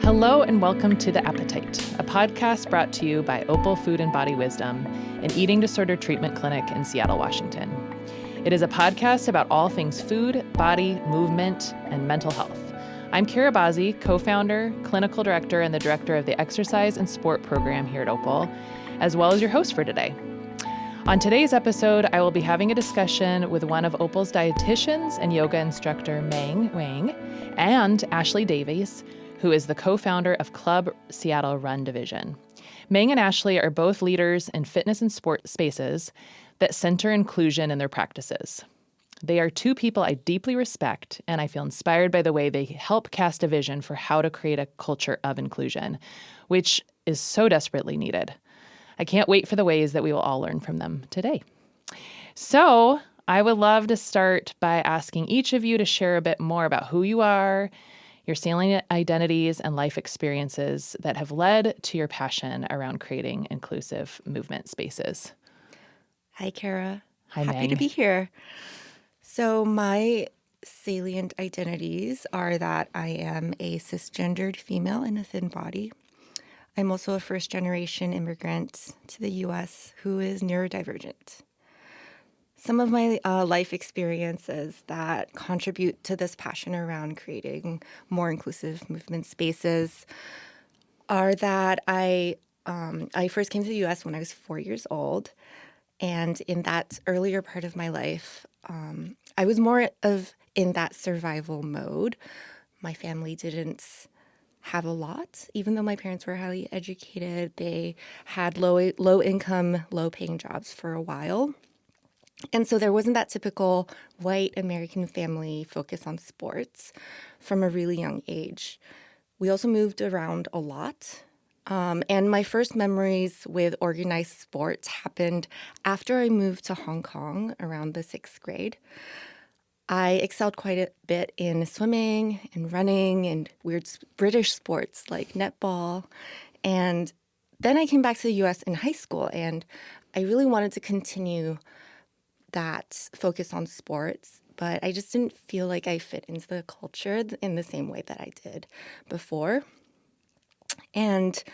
Hello and welcome to The Appetite, a podcast brought to you by Opal Food and Body Wisdom, an eating disorder treatment clinic in Seattle, Washington. It is a podcast about all things food, body, movement, and mental health. I'm Kara Bazzi, co-founder, clinical director, and the director of the exercise and sport program here at Opal, as well as your host for today. On today's episode, I will be having a discussion with one of Opal's dietitians and yoga instructor, Meng Wang, and Ashley Davies, who is the co-founder of Club Seattle Run Division. Meng and Ashley are both leaders in fitness and sport spaces that center inclusion in their practices. They are two people I deeply respect, and I feel inspired by the way they help cast a vision for how to create a culture of inclusion, which is so desperately needed. I can't wait for the ways that we will all learn from them today. So I would love to start by asking each of you to share a bit more about who you are, your salient identities and life experiences that have led to your passion around creating inclusive movement spaces. Hi, Kara. Hi, Happy Meng. to be here. So my salient identities are that I am a cisgendered female in a thin body. I'm also a first-generation immigrant to the U.S. who is neurodivergent. Some of my life experiences that contribute to this passion around creating more inclusive movement spaces are that I first came to the U.S. when I was 4 years old. And in that earlier part of my life, I was more in that survival mode. My family didn't have a lot, even though my parents were highly educated. They had low income, low paying jobs for a while. And so there wasn't that typical white American family focus on sports from a really young age. We also moved around a lot. And my first memories with organized sports happened after I moved to Hong Kong around the 6th grade. I excelled quite a bit in swimming and running and weird British sports like netball. And then I came back to the U.S. in high school, and I really wanted to continue that focus on sports, but I just didn't feel like I fit into the culture in the same way that I did before. And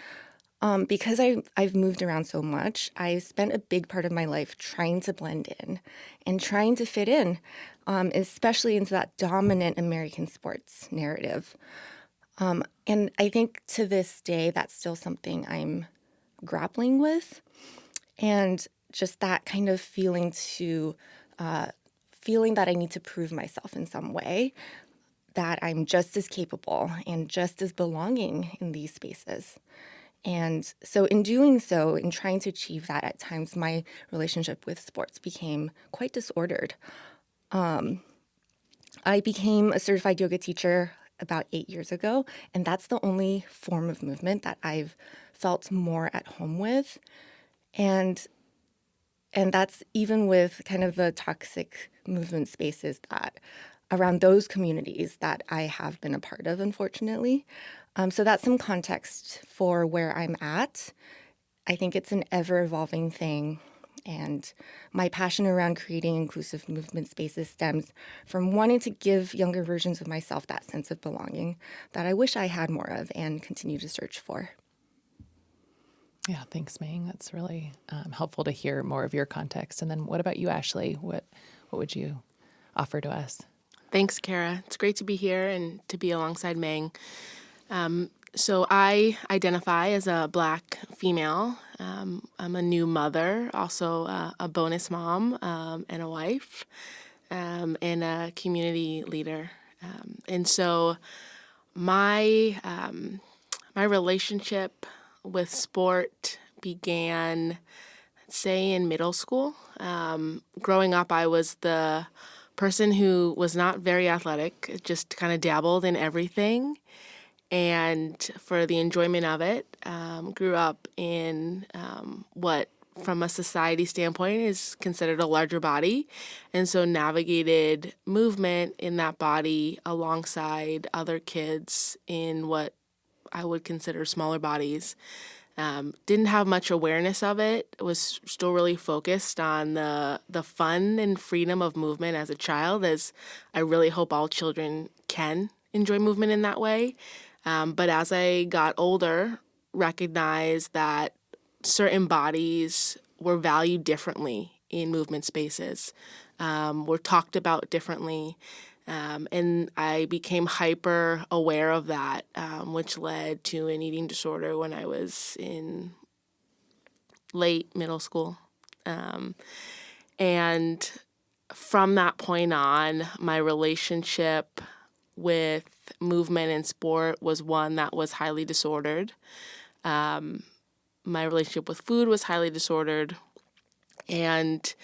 because I've moved around so much, I spent a big part of my life trying to blend in and trying to fit in, especially into that dominant American sports narrative. And I think to this day, that's still something I'm grappling with. And just that kind of feeling that I need to prove myself in some way, that I'm just as capable and just as belonging in these spaces. And so in doing so, in trying to achieve that, at times my relationship with sports became quite disordered. I became a certified yoga teacher about 8 years ago, and that's the only form of movement that I've felt more at home with. And that's even with kind of the toxic movement spaces that around those communities that I have been a part of, unfortunately. So that's some context for where I'm at. I think it's an ever-evolving thing. And my passion around creating inclusive movement spaces stems from wanting to give younger versions of myself that sense of belonging that I wish I had more of and continue to search for. Yeah, thanks, Meng. That's really helpful to hear more of your context. And then what about you, Ashley? What would you offer to us? Thanks, Kara. It's great to be here and to be alongside Meng. So I identify as a Black female. I'm a new mother, also a bonus mom and a wife, and a community leader. And so my relationship with sport began, say, in middle school. Growing up, I was the person who was not very athletic, just kind of dabbled in everything. And for the enjoyment of it, grew up in what, from a society standpoint, is considered a larger body. And so navigated movement in that body alongside other kids in what I would consider smaller bodies. Didn't have much awareness of it, was still really focused on the fun and freedom of movement as a child, as I really hope all children can enjoy movement in that way. But as I got older, recognized that certain bodies were valued differently in movement spaces, were talked about differently. And I became hyper aware of that, which led to an eating disorder when I was in late middle school. And from that point on, my relationship with movement and sport was one that was highly disordered. My relationship with food was highly disordered. And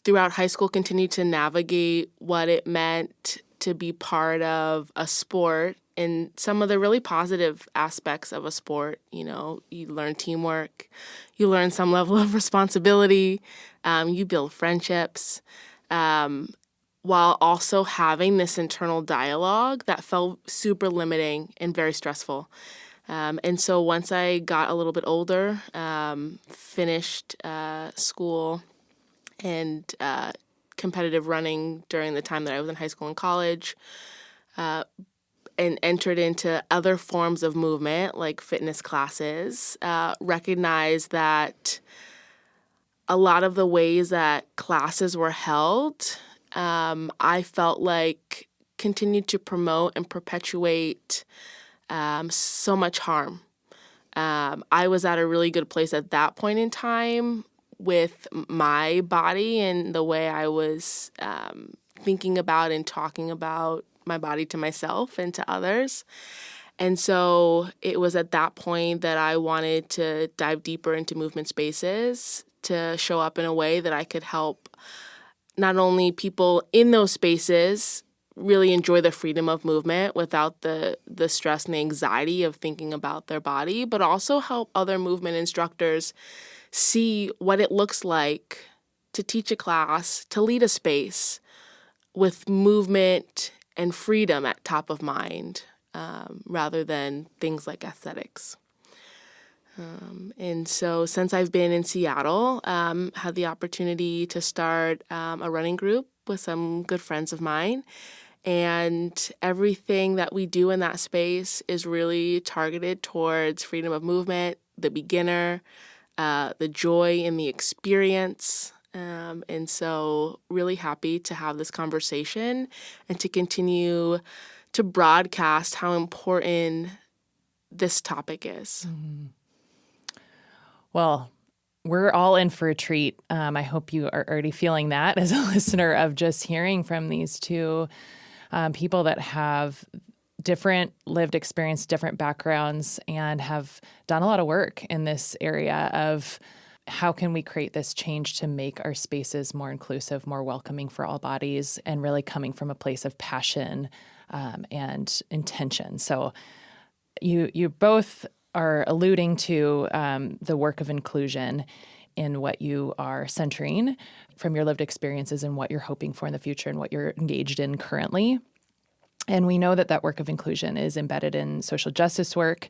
throughout high school, continued to navigate what it meant to be part of a sport and some of the really positive aspects of a sport. You know, you learn teamwork, you learn some level of responsibility, you build friendships, while also having this internal dialogue that felt super limiting and very stressful. And so once I got a little bit older, finished school and competitive running during the time that I was in high school and college, and entered into other forms of movement like fitness classes, recognized that a lot of the ways that classes were held, I felt like continued to promote and perpetuate so much harm. I was at a really good place at that point in time with my body and the way I was thinking about and talking about my body to myself and to others. And so it was at that point that I wanted to dive deeper into movement spaces to show up in a way that I could help not only people in those spaces really enjoy the freedom of movement without the stress and the anxiety of thinking about their body, but also help other movement instructors see what it looks like to teach a class, to lead a space with movement and freedom at top of mind, rather than things like aesthetics. And so since I've been in Seattle, had the opportunity to start a running group with some good friends of mine. And everything that we do in that space is really targeted towards freedom of movement, the beginner, the joy in the experience. And so really happy to have this conversation and to continue to broadcast how important this topic is. Mm-hmm. Well, we're all in for a treat. I hope you are already feeling that as a listener of just hearing from these two people that have different lived experience, different backgrounds, and have done a lot of work in this area of how can we create this change to make our spaces more inclusive, more welcoming for all bodies, and really coming from a place of passion and intention. So you both are alluding to the work of inclusion in what you are centering from your lived experiences and what you're hoping for in the future and what you're engaged in currently. And we know that that work of inclusion is embedded in social justice work.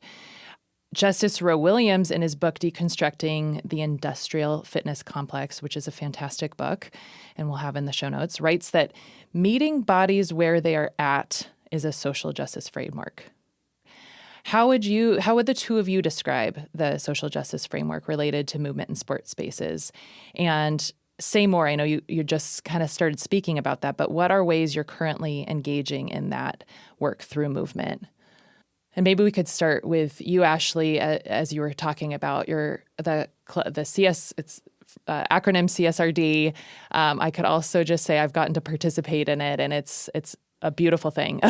Justice Roe Williams, in his book, Deconstructing the Industrial Fitness Complex, which is a fantastic book, and we'll have in the show notes, writes that meeting bodies where they are at is a social justice framework. How would the two of you describe the social justice framework related to movement and sport spaces? And say more. I know you just kind of started speaking about that, but what are ways you're currently engaging in that work through movement? And maybe we could start with you, Ashley, as you were talking about the CS. It's acronym CSRD. I could also just say I've gotten to participate in it, and it's a beautiful thing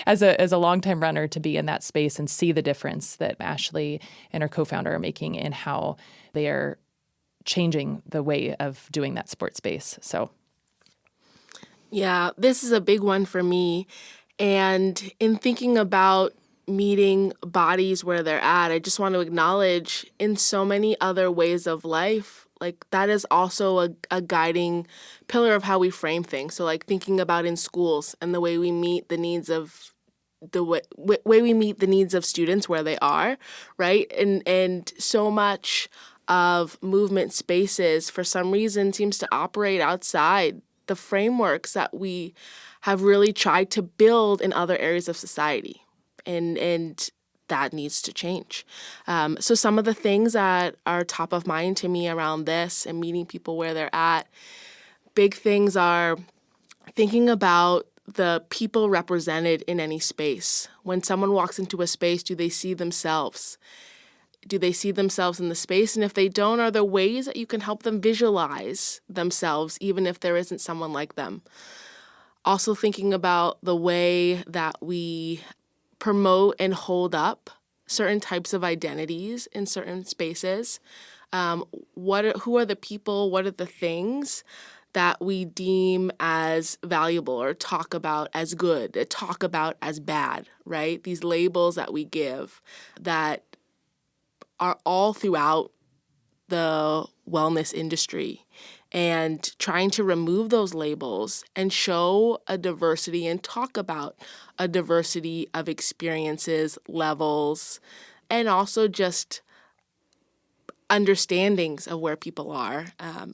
as a longtime runner to be in that space and see the difference that Ashley and her co-founder are making in how they are changing the way of doing that sport space. So, yeah, this is a big one for me. And in thinking about meeting bodies where they're at, I just want to acknowledge in so many other ways of life, like that is also a guiding pillar of how we frame things. So like thinking about in schools and the way we meet the needs of way we meet the needs of students where they are, right? And so much of movement spaces for some reason seems to operate outside the frameworks that we have really tried to build in other areas of society. and that needs to change. So some of the things that are top of mind to me around this and meeting people where they're at, big things are thinking about the people represented in any space. When someone walks into a space, do they see themselves? Do they see themselves in the space? And if they don't, are there ways that you can help them visualize themselves, even if there isn't someone like them? Also thinking about the way that we promote and hold up certain types of identities in certain spaces. Who are the people? What are the things that we deem as valuable or talk about as good, talk about as bad, right? These labels that we give that are all throughout the wellness industry, and trying to remove those labels and show a diversity and talk about a diversity of experiences, levels, and also just understandings of where people are.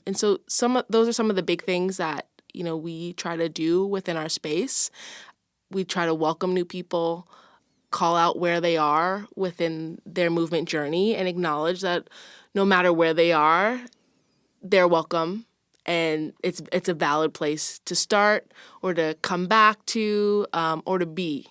And so those are some of the big things that, we try to do within our space. We try to welcome new people, call out where they are within their movement journey, and acknowledge that no matter where they are, they're welcome, and it's a valid place to start or to come back to or to be.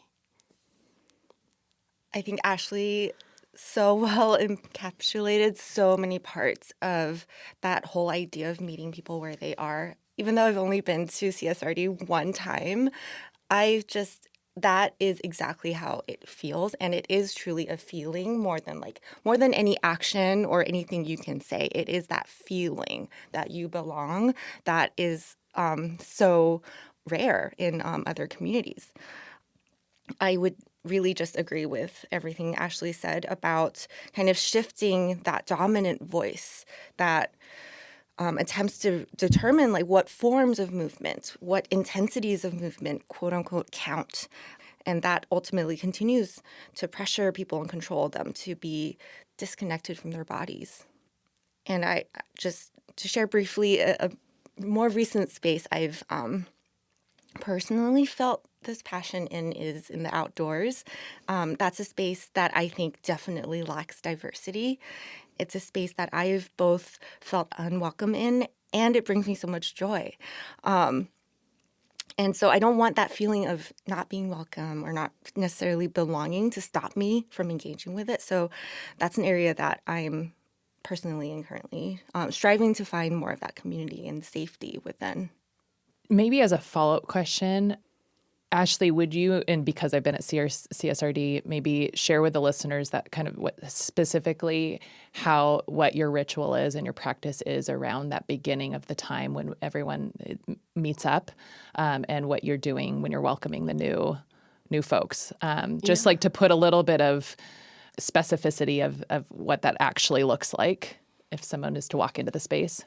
I think Ashley so well encapsulated so many parts of that whole idea of meeting people where they are. Even though I've only been to CSRD one time, that is exactly how it feels, and it is truly a feeling more than any action or anything you can say. It is that feeling that you belong that is so rare in other communities. I would really just agree with everything Ashley said about kind of shifting that dominant voice that attempts to determine what forms of movement, what intensities of movement, quote unquote, count. And that ultimately continues to pressure people and control them to be disconnected from their bodies. And I just, to share briefly, a more recent space I've personally felt this passion is in the outdoors. That's a space that I think definitely lacks diversity. It's a space that I've both felt unwelcome in, and it brings me so much joy. And so I don't want that feeling of not being welcome or not necessarily belonging to stop me from engaging with it. So that's an area that I'm personally and currently striving to find more of that community and safety within. Maybe as a follow-up question, Ashley, would you, and because I've been at CSRD, maybe share with the listeners that kind of what your ritual is and your practice is around that beginning of the time when everyone meets up, and what you're doing when you're welcoming the new folks. Just to put a little bit of specificity of what that actually looks like if someone is to walk into the space.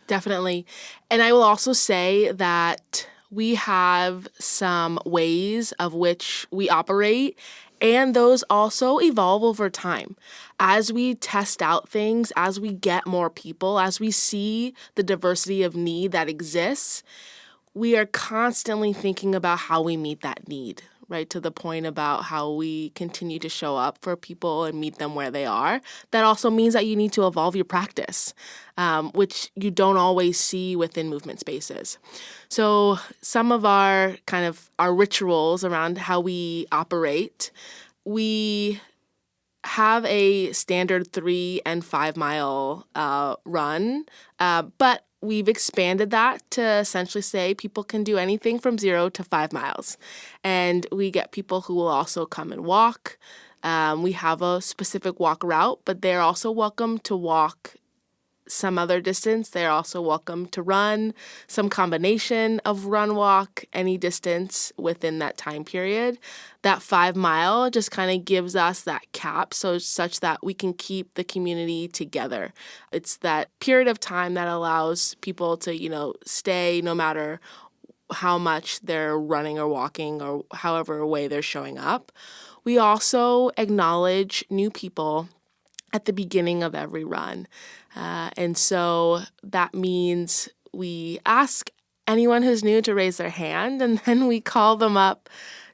Definitely. And I will also say that we have some ways of which we operate, and those also evolve over time. As we test out things, as we get more people, as we see the diversity of need that exists, we are constantly thinking about how we meet that need, right? To the point about how we continue to show up for people and meet them where they are. That also means that you need to evolve your practice, which you don't always see within movement spaces. So some of our rituals around how we operate, we have a standard 3 and 5 mile run, but we've expanded that to essentially say people can do anything from 0 to 5 miles. And we get people who will also come and walk. We have a specific walk route, but they're also welcome to walk some other distance. They're also welcome to run some combination of run, walk, any distance within that time period. That 5 mile just kind of gives us that cap such that we can keep the community together. It's that period of time that allows people to, stay no matter how much they're running or walking or however way they're showing up. We also acknowledge new people at the beginning of every run. And so that means we ask anyone who's new to raise their hand, and then we call them up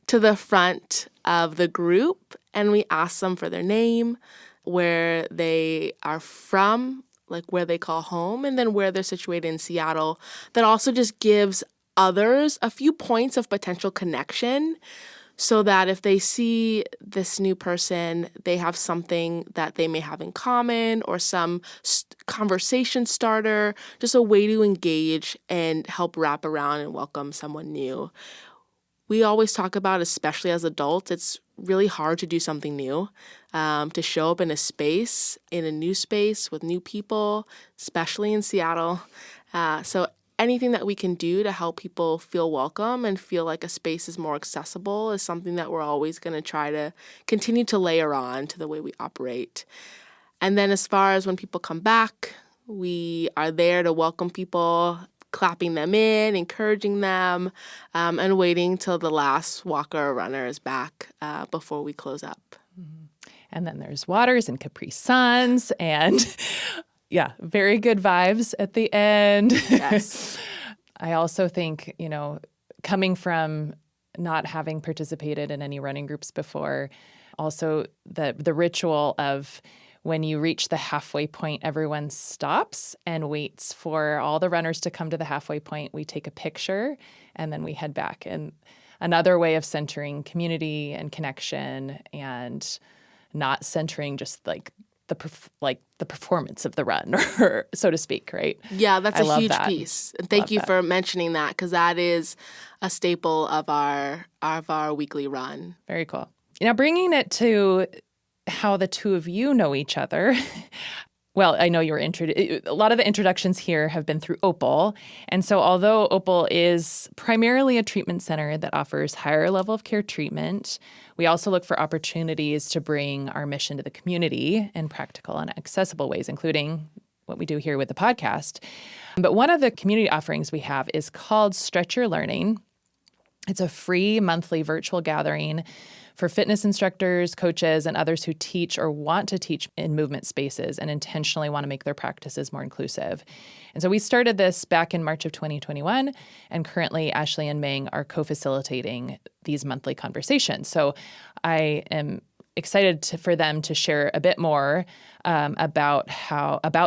to the front of the group and we ask them for their name, where they are from, like where they call home, and then where they're situated in Seattle. That also just gives others a few points of potential connection so that if they see this new person, they have something that they may have in common or some conversation starter, just a way to engage and help wrap around and welcome someone new. We always talk about, especially as adults, it's really hard to do something new, to show up in a space, in a new space with new people, especially in Seattle. So anything that we can do to help people feel welcome and feel like a space is more accessible is something that we're always going to try to continue to layer on to the way we operate. And then as far as when people come back, we are there to welcome people, clapping them in, encouraging them, and waiting till the last walker or runner is back before we close up. And then there's waters and Capri Suns and yeah, very good vibes at the end. Yes. I also think, coming from not having participated in any running groups before, also the ritual of when you reach the halfway point, everyone stops and waits for all the runners to come to the halfway point. We take a picture and then we head back. And another way of centering community and connection and not centering just like the performance of the run, or so to speak, right? Yeah, that's a huge that. piece. And thank you for mentioning that, because that is a staple of our weekly run. Very cool. Now, bringing it to how the two of you know each other. Well, I know a lot of the introductions here have been through Opal. And so although Opal is primarily a treatment center that offers higher level of care treatment, we also look for opportunities to bring our mission to the community in practical and accessible ways, including what we do here with the podcast. But one of the community offerings we have is called Stretch Your Learning. It's a free monthly virtual gathering for fitness instructors, coaches, and others who teach or want to teach in movement spaces and intentionally want to make their practices more inclusive. And so we started this back in March of 2021, and currently Ashley and Meng are co-facilitating these monthly conversations. So I am excited for them to share a bit more about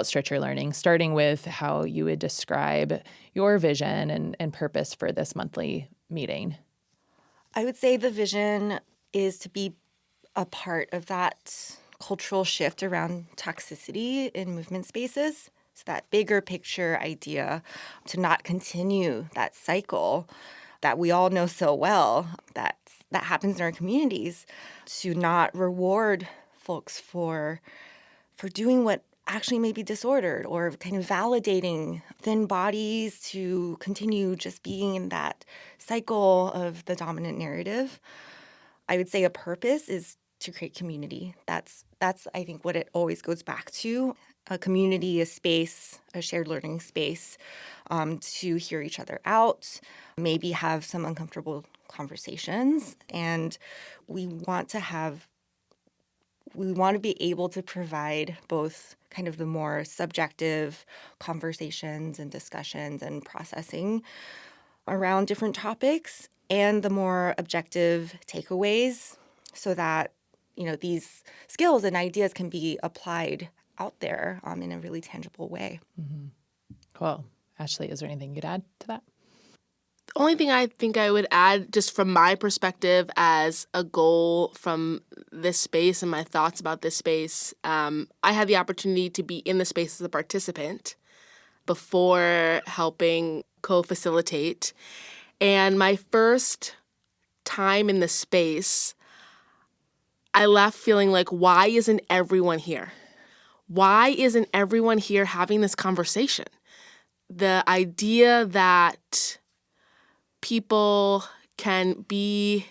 Stretch Your Learning, starting with how you would describe your vision and purpose for this monthly meeting. I would say the vision is to be a part of that cultural shift around toxicity in movement spaces. So that bigger picture idea to not continue that cycle that we all know so well that happens in our communities, to not reward folks for doing what actually may be disordered, or kind of validating thin bodies to continue just being in that cycle of the dominant narrative. I would say a purpose is to create community. That's I think what it always goes back to. A community, a space, a shared learning space, to hear each other out, maybe have some uncomfortable conversations. And we want to be able to provide both kind of the more subjective conversations and discussions and processing around different topics, and the more objective takeaways, so that these skills and ideas can be applied out there in a really tangible way. Mm-hmm. Cool. Ashley, is there anything you'd add to that? The only thing I think I would add, just from my perspective as a goal from this space and my thoughts about this space, I had the opportunity to be in the space as a participant before helping co-facilitate. And my first time in the space, I left feeling like, why isn't everyone here? Why isn't everyone here having this conversation? The idea that people can be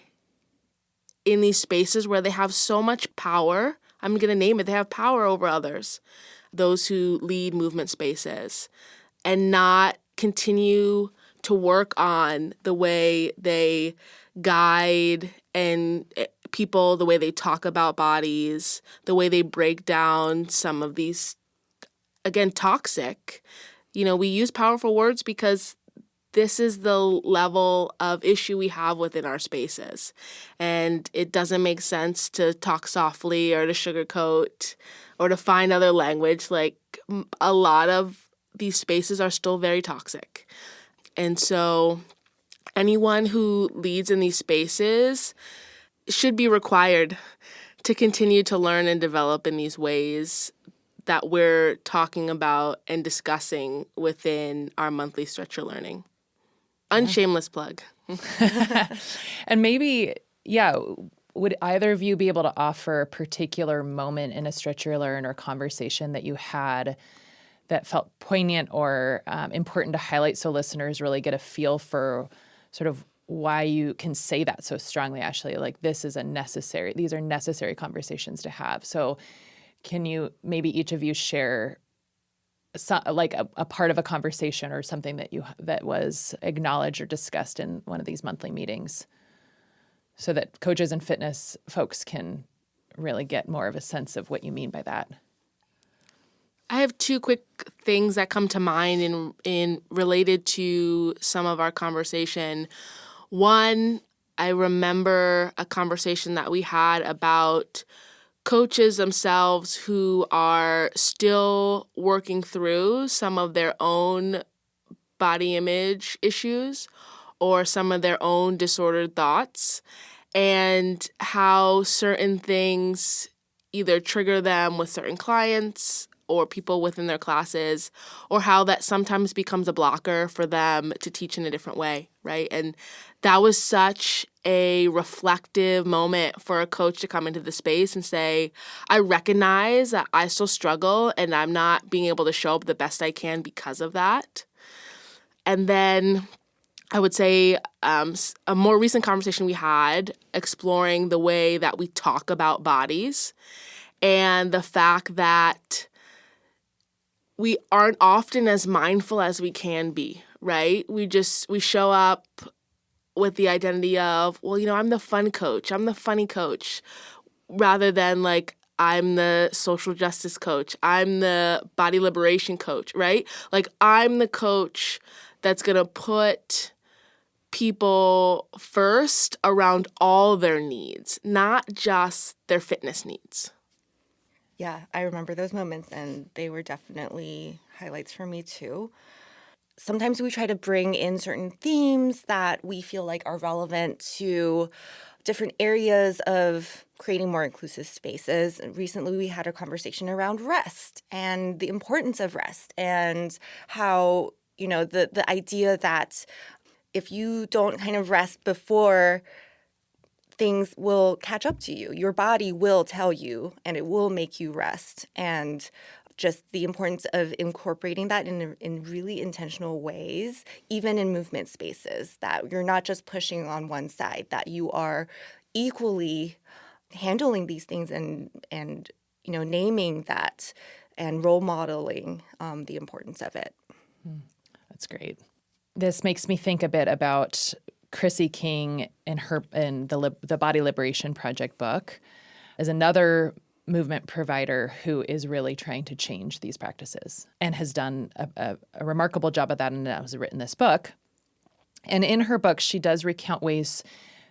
in these spaces where they have so much power, I'm going to name it, they have power over others, those who lead movement spaces, and not continue to work on the way they guide and people, the way they talk about bodies, the way they break down some of these, again, toxic. We use powerful words because this is the level of issue we have within our spaces. And it doesn't make sense to talk softly or to sugarcoat or to find other language. Like, a lot of these spaces are still very toxic. And so anyone who leads in these spaces should be required to continue to learn and develop in these ways that we're talking about and discussing within our monthly Stretch Your Learning. Unshameless plug. And maybe, yeah, would either of you be able to offer a particular moment in a Stretch Your Learn or conversation that you had that felt poignant or important to highlight so listeners really get a feel for sort of why you can say that so strongly, Ashley? Like, these are necessary conversations to have. So can you, maybe each of you share like a part of a conversation or something that was acknowledged or discussed in one of these monthly meetings, so that coaches and fitness folks can really get more of a sense of what you mean by that? I have two quick things that come to mind in related to some of our conversation. One, I remember a conversation that we had about coaches themselves who are still working through some of their own body image issues or some of their own disordered thoughts, and how certain things either trigger them with certain clients or people within their classes, or how that sometimes becomes a blocker for them to teach in a different way, right? And that was such a reflective moment for a coach to come into the space and say, I recognize that I still struggle and I'm not being able to show up the best I can because of that. And then I would say a more recent conversation we had exploring the way that we talk about bodies and the fact that we aren't often as mindful as we can be, right? We show up with the identity of, well, I'm the fun coach, I'm the funny coach, rather than like, I'm the social justice coach, I'm the body liberation coach, right? Like, I'm the coach that's going to put people first around all their needs, not just their fitness needs. Yeah, I remember those moments, and they were definitely highlights for me too. Sometimes we try to bring in certain themes that we feel like are relevant to different areas of creating more inclusive spaces. And recently, we had a conversation around rest and the importance of rest, and how, the idea that if you don't kind of rest before, things will catch up to you. Your body will tell you, and it will make you rest. And just the importance of incorporating that in really intentional ways, even in movement spaces, that you're not just pushing on one side, that you are equally handling these things and naming that and role modeling the importance of it. That's great. This makes me think a bit about Chrissy King in the Body Liberation Project book as another movement provider who is really trying to change these practices and has done a remarkable job of that, and has written this book. And in her book, she does recount ways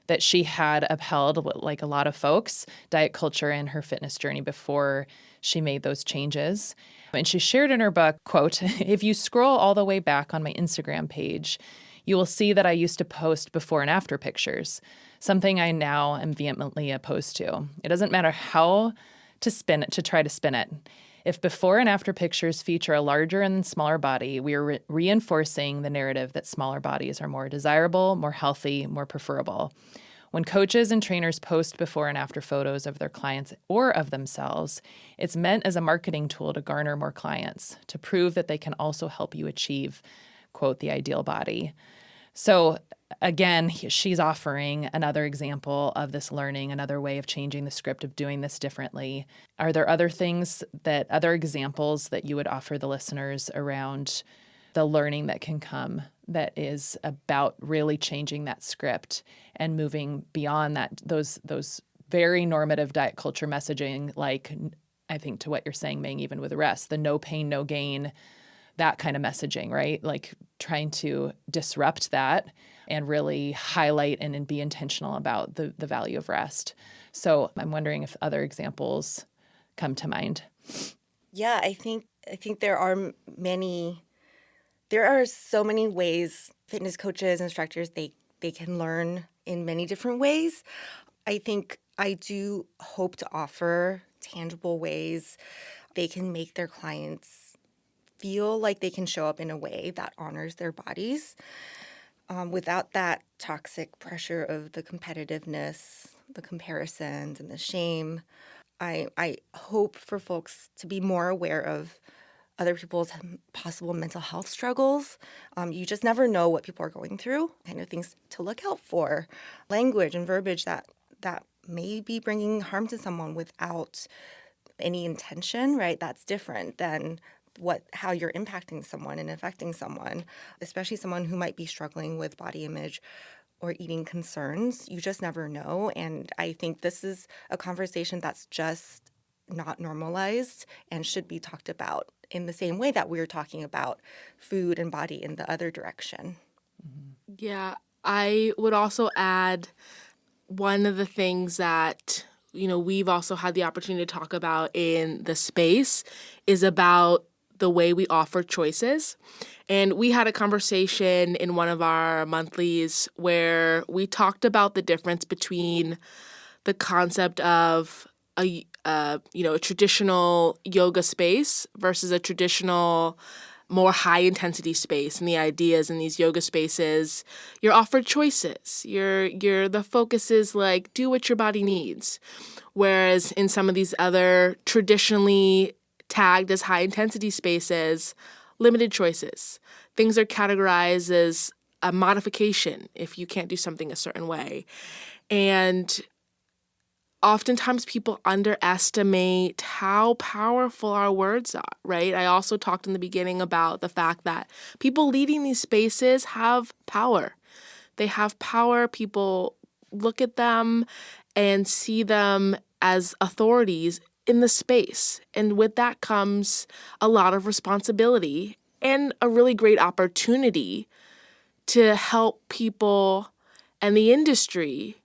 that she had upheld, like a lot of folks, diet culture in her fitness journey before she made those changes. And she shared in her book, quote, "If you scroll all the way back on my Instagram page, you will see that I used to post before and after pictures, something I now am vehemently opposed to. It doesn't matter how to try to spin it. If before and after pictures feature a larger and smaller body, we are reinforcing the narrative that smaller bodies are more desirable, more healthy, more preferable. When coaches and trainers post before and after photos of their clients or of themselves, it's meant as a marketing tool to garner more clients, to prove that they can also help you achieve, quote, the ideal body." So again, she's offering another example of this learning, another way of changing the script, of doing this differently. Are there other examples that you would offer the listeners around the learning that can come that is about really changing that script and moving beyond that, those very normative diet culture messaging, like I think to what you're saying, Meng, even with rest, the no pain, no gain, that kind of messaging, right? Like trying to disrupt that and really highlight and be intentional about the value of rest. So I'm wondering if other examples come to mind. Yeah, I think there are so many ways fitness coaches, instructors, they can learn in many different ways. I think I do hope to offer tangible ways they can make their clients feel like they can show up in a way that honors their bodies without that toxic pressure of the competitiveness, the comparisons, and the shame. I hope for folks to be more aware of other people's possible mental health struggles. You just never know what people are going through, kind of things to look out for, language and verbiage that may be bringing harm to someone without any intention, right? That's different than how you're impacting someone and affecting someone, especially someone who might be struggling with body image or eating concerns. You just never know. And I think this is a conversation that's just not normalized and should be talked about in the same way that we're talking about food and body in the other direction. Yeah, I would also add one of the things that, we've also had the opportunity to talk about in the space is about the way we offer choices. And we had a conversation in one of our monthlies where we talked about the difference between the concept of a traditional yoga space versus a traditional, more high intensity space. And the ideas in these yoga spaces, you're offered choices. The focus is like, do what your body needs. Whereas in some of these other traditionally tagged as high intensity spaces, limited choices. Things are categorized as a modification if you can't do something a certain way. And oftentimes people underestimate how powerful our words are, right? I also talked in the beginning about the fact that people leading these spaces have power. They have power. People look at them and see them as authorities in the space. And with that comes a lot of responsibility and a really great opportunity to help people and the industry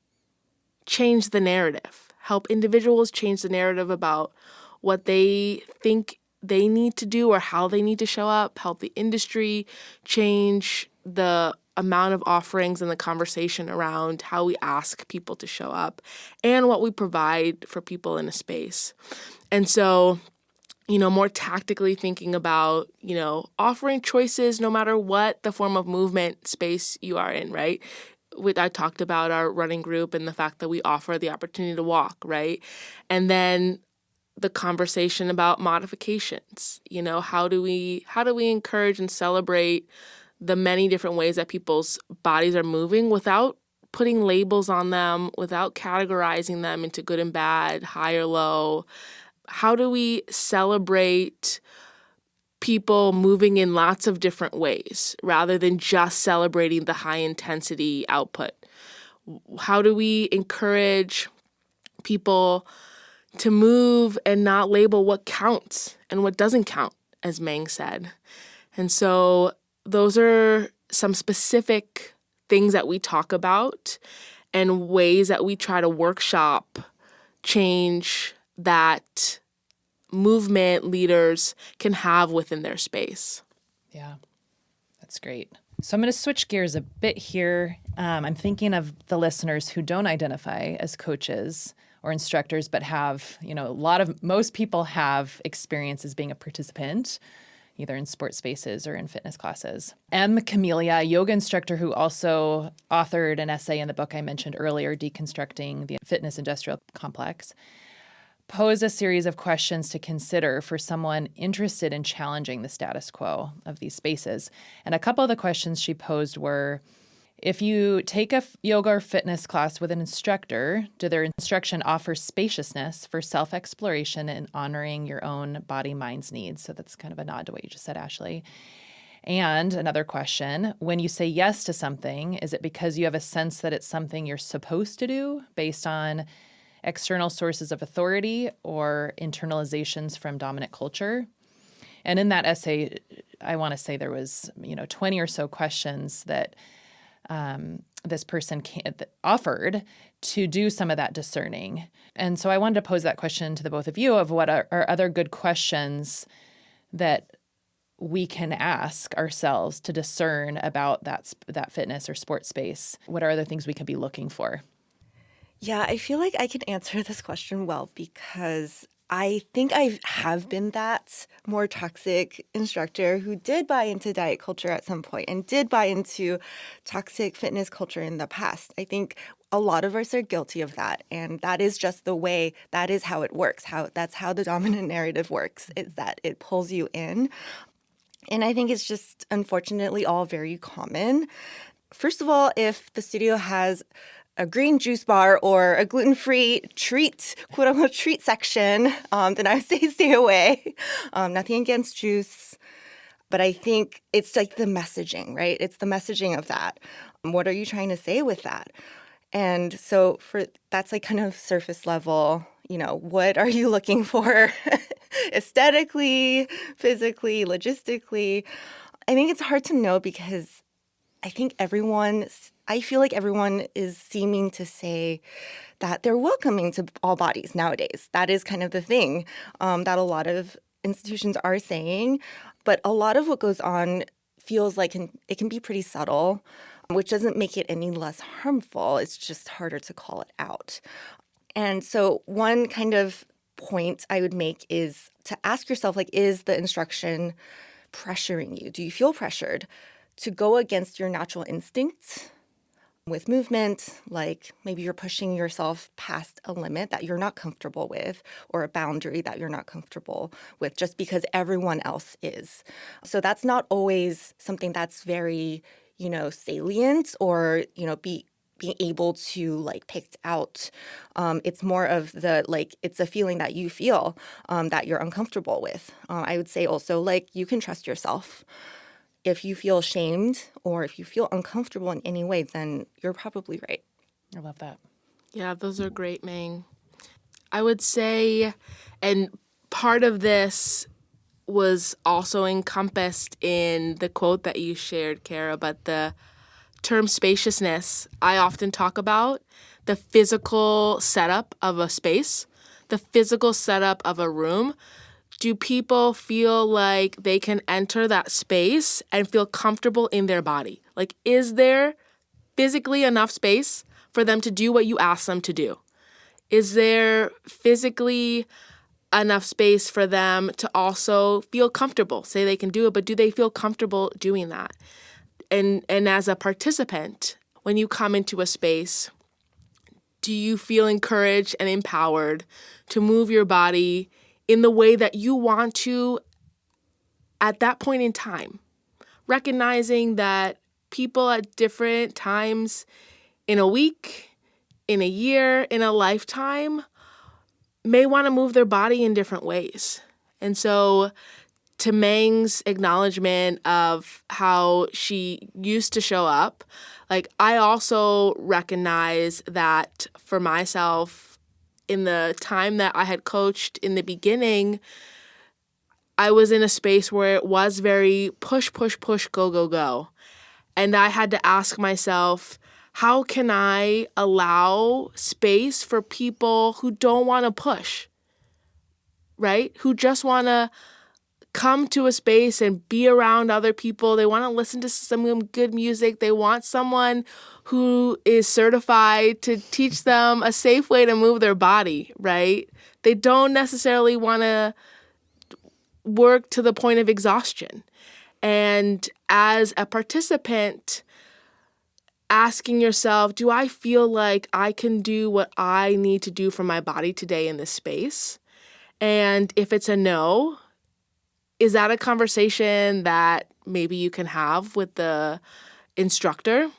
change the narrative, help individuals change the narrative about what they think they need to do or how they need to show up, help the industry change the amount of offerings and the conversation around how we ask people to show up and what we provide for people in a space. And so, more tactically thinking about, offering choices no matter what the form of movement space you are in, right? I talked about our running group and the fact that we offer the opportunity to walk, right? And then the conversation about modifications, how do we encourage and celebrate the many different ways that people's bodies are moving without putting labels on them, without categorizing them into good and bad, high or low? How do we celebrate people moving in lots of different ways rather than just celebrating the high intensity output? How do we encourage people to move and not label what counts and what doesn't count, as Meng said? And so those are some specific things that we talk about and ways that we try to workshop change that movement leaders can have within their space. Yeah, that's great. So I'm going to switch gears a bit here. I'm thinking of the listeners who don't identify as coaches or instructors, but have, most people have experience as being a participant, either in sports spaces or in fitness classes. Camellia, a yoga instructor who also authored an essay in the book I mentioned earlier, Deconstructing the Fitness Industrial Complex, posed a series of questions to consider for someone interested in challenging the status quo of these spaces. And a couple of the questions she posed were, if you take a yoga or fitness class with an instructor, do their instruction offer spaciousness for self-exploration and honoring your own body-mind's needs? So that's kind of a nod to what you just said, Ashley. And another question, when you say yes to something, is it because you have a sense that it's something you're supposed to do based on external sources of authority or internalizations from dominant culture? And in that essay, I want to say there was, 20 or so questions that this person offered to do some of that discerning. And so I wanted to pose that question to the both of you of what are other good questions that we can ask ourselves to discern about that fitness or sports space. What are other things we could be looking for? Yeah, I feel like I can answer this question well because I think I have been that more toxic instructor who did buy into diet culture at some point and did buy into toxic fitness culture in the past. I think a lot of us are guilty of that. And that is just the way, that is how it works. That's how the dominant narrative works, is that it pulls you in. And I think it's just unfortunately all very common. First of all, if the studio has a green juice bar or a gluten-free treat, quote-unquote treat section, then I would say stay away. Nothing against juice, but I think it's like the messaging, right? It's the messaging of that. What are you trying to say with that? And so that's like kind of surface level, what are you looking for aesthetically, physically, logistically? I think it's hard to know because I feel like everyone is seeming to say that they're welcoming to all bodies nowadays. That is kind of the thing that a lot of institutions are saying. But a lot of what goes on feels like it can be pretty subtle, which doesn't make it any less harmful. It's just harder to call it out. And so one kind of point I would make is to ask yourself, is the instruction pressuring you? Do you feel pressured to go against your natural instincts with movement? Like maybe you're pushing yourself past a limit that you're not comfortable with or a boundary that you're not comfortable with just because everyone else is. So that's not always something that's very, salient or, being able to picked out. It's more of it's a feeling that you feel that you're uncomfortable with. I would say also you can trust yourself. If you feel shamed or if you feel uncomfortable in any way, then you're probably right. I love that. Yeah, those are great, Meng. I would say, and part of this was also encompassed in the quote that you shared, Kara, but the term spaciousness. I often talk about the physical setup of a space, the physical setup of a room. Do people feel like they can enter that space and feel comfortable in their body? Is there physically enough space for them to do what you ask them to do? Is there physically enough space for them to also feel comfortable? Say they can do it, but do they feel comfortable doing that? And as a participant, when you come into a space, do you feel encouraged and empowered to move your body in the way that you want to at that point in time? Recognizing that people at different times in a week, in a year, in a lifetime may want to move their body in different ways. And so to Meng's acknowledgement of how she used to show up, I also recognize that for myself, in the time that I had coached in the beginning, I was in a space where it was very push, push, push, go, go, go. And I had to ask myself, how can I allow space for people who don't want to push, right? Who just want to come to a space and be around other people. They want to listen to some good music. They want someone who is certified to teach them a safe way to move their body, right? They don't necessarily want to work to the point of exhaustion. And as a participant, asking yourself, do I feel like I can do what I need to do for my body today in this space? And if it's a no, is that a conversation that maybe you can have with the instructor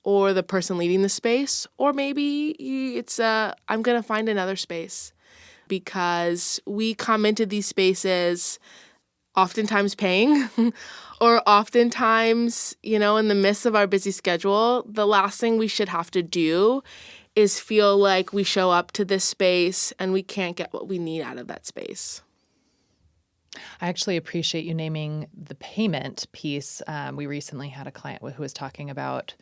or the person leading the space? Or maybe it's I'm going to find another space, because we come into these spaces oftentimes paying or oftentimes, in the midst of our busy schedule. The last thing we should have to do is feel like we show up to this space and we can't get what we need out of that space. I actually appreciate you naming the payment piece. We recently had a client who was talking about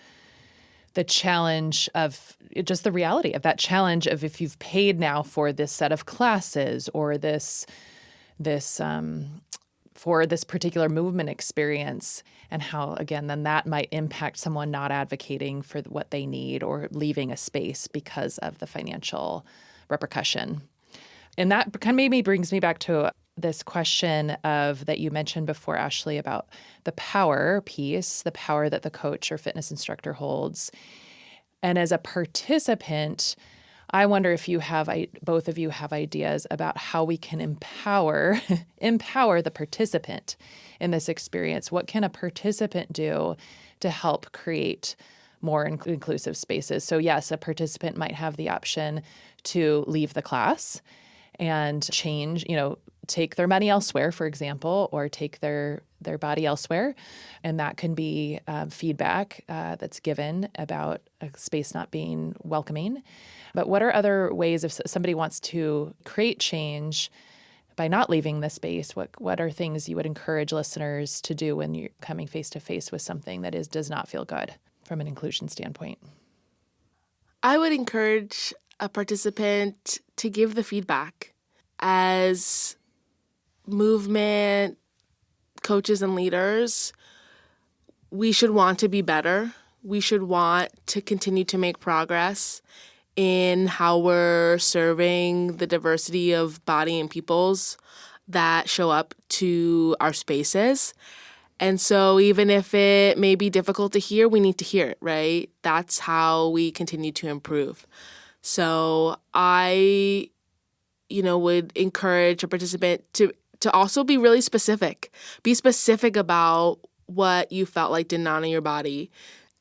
the challenge of just the reality of that challenge of if you've paid now for this set of classes or this for this particular movement experience, and how, again, then that might impact someone not advocating for what they need or leaving a space because of the financial repercussion. And that kind of maybe brings me back to this question of that you mentioned before, Ashley, about the power piece, the power that the coach or fitness instructor holds. And as a participant, I wonder if both of you have ideas about how we can empower the participant in this experience. What can a participant do to help create more inclusive spaces? So yes, a participant might have the option to leave the class and change, take their money elsewhere, for example, or take their body elsewhere. And that can be feedback that's given about a space not being welcoming. But what are other ways if somebody wants to create change by not leaving the space? What are things you would encourage listeners to do when you're coming face to face with something that does not feel good from an inclusion standpoint? I would encourage a participant to give the feedback. As movement coaches and leaders, we should want to be better. We should want to continue to make progress in how we're serving the diversity of body and peoples that show up to our spaces. And so even if it may be difficult to hear, we need to hear it, right? That's how we continue to improve. So I would encourage a participant to also be really specific. Be specific about what you felt like didn't honor your body.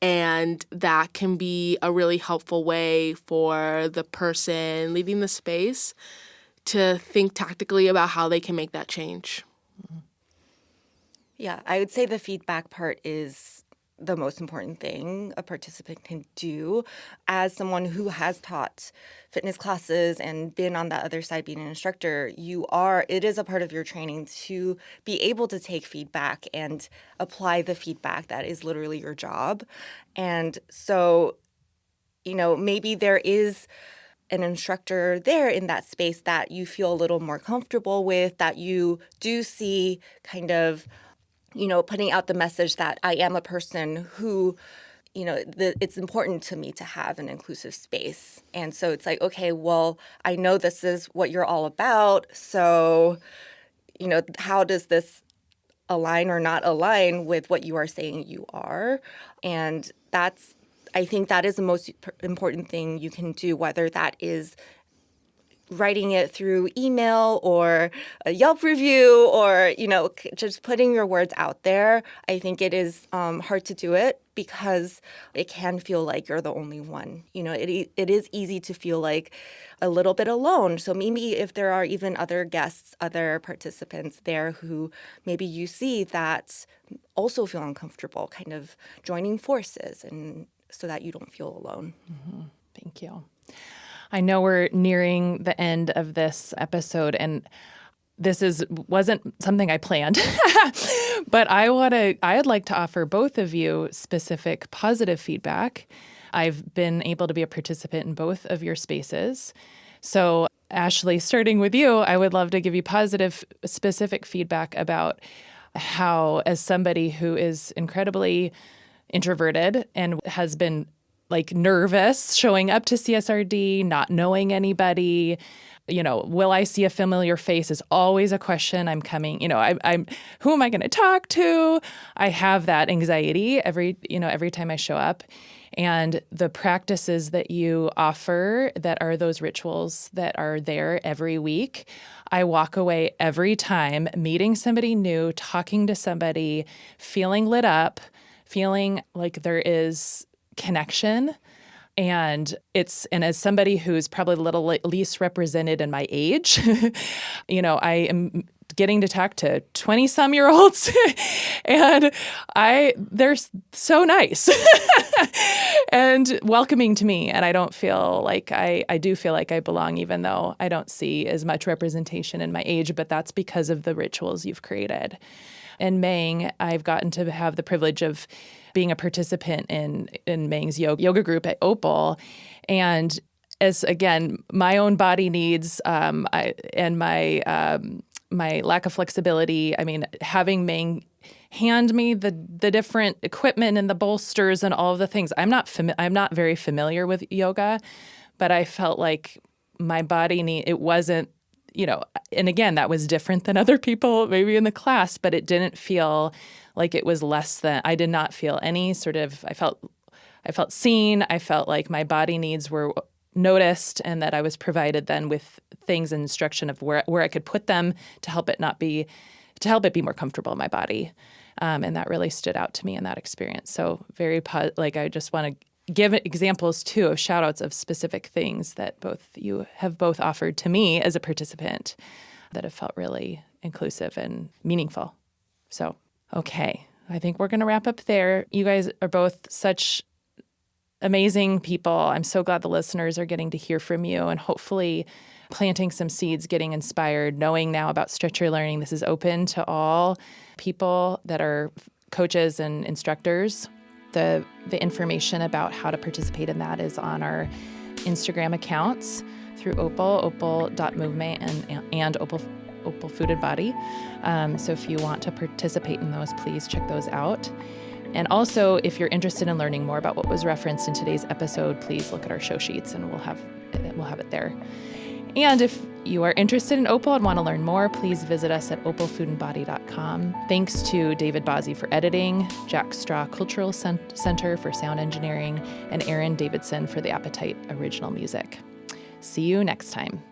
And that can be a really helpful way for the person leading the space to think tactically about how they can make that change. Yeah, I would say the feedback part is the most important thing a participant can do. As someone who has taught fitness classes and been on that other side being an instructor, it is a part of your training to be able to take feedback and apply the feedback. That is literally your job. And so, maybe there is an instructor there in that space that you feel a little more comfortable with, that you do see kind of putting out the message that I am a person who, it's important to me to have an inclusive space. And so it's like, okay, well, I know this is what you're all about. So, how does this align or not align with what you are saying you are? And I think that is the most important thing you can do, whether that is writing it through email or a Yelp review or, just putting your words out there. I think it is hard to do it because it can feel like you're the only one. It is easy to feel like a little bit alone. So maybe if there are even other guests, other participants there who maybe you see that also feel uncomfortable, kind of joining forces, and so that you don't feel alone. Mm-hmm. Thank you. I know we're nearing the end of this episode, and this wasn't something I planned, but I'd like to offer both of you specific positive feedback. I've been able to be a participant in both of your spaces. So Ashley, starting with you, I would love to give you positive, specific feedback about how, as somebody who is incredibly introverted and has been nervous showing up to CSRD, not knowing anybody, will I see a familiar face is always a question. I'm coming, I'm who am I going to talk to? I have that anxiety every time I show up. And the practices that you offer that are those rituals that are there every week, I walk away every time meeting somebody new, talking to somebody, feeling lit up, feeling like there is connection. And as somebody who's probably a little least represented in my age, I am getting to talk to 20-some-year-olds, and they're so nice and welcoming to me. And I don't feel like I do feel like I belong, even though I don't see as much representation in my age, but that's because of the rituals you've created. And Meng, I've gotten to have the privilege of being a participant in Meng's yoga group at Opal. And as, again, my own body needs and my lack of flexibility, I mean, having Meng hand me the different equipment and the bolsters and all of the things. I'm not very familiar with yoga, but I felt like my body it wasn't, and again, that was different than other people maybe in the class, but it didn't feel like it was less than. I did not feel any sort of. I felt seen. I felt like my body needs were noticed, and that I was provided then with things and instruction of where I could put them to help it be more comfortable in my body. And that really stood out to me in that experience. So I just want to give examples too of shout outs of specific things that you have both offered to me as a participant that have felt really inclusive and meaningful. So, okay, I think we're going to wrap up there. You guys are both such amazing people. I'm so glad the listeners are getting to hear from you, and hopefully planting some seeds, getting inspired, knowing now about Stretcher Learning. This is open to all people that are coaches and instructors. The information about how to participate in that is on our Instagram accounts through opal.movement and Opal Food and Body. So if you want to participate in those, please check those out. And also, if you're interested in learning more about what was referenced in today's episode, please look at our show sheets and we'll have it there. And if you are interested in Opal and want to learn more, please visit us at opalfoodandbody.com. Thanks to David Bazzi for editing, Jack Straw Cultural Center for sound engineering, and Aaron Davidson for the Appetite original music. See you next time.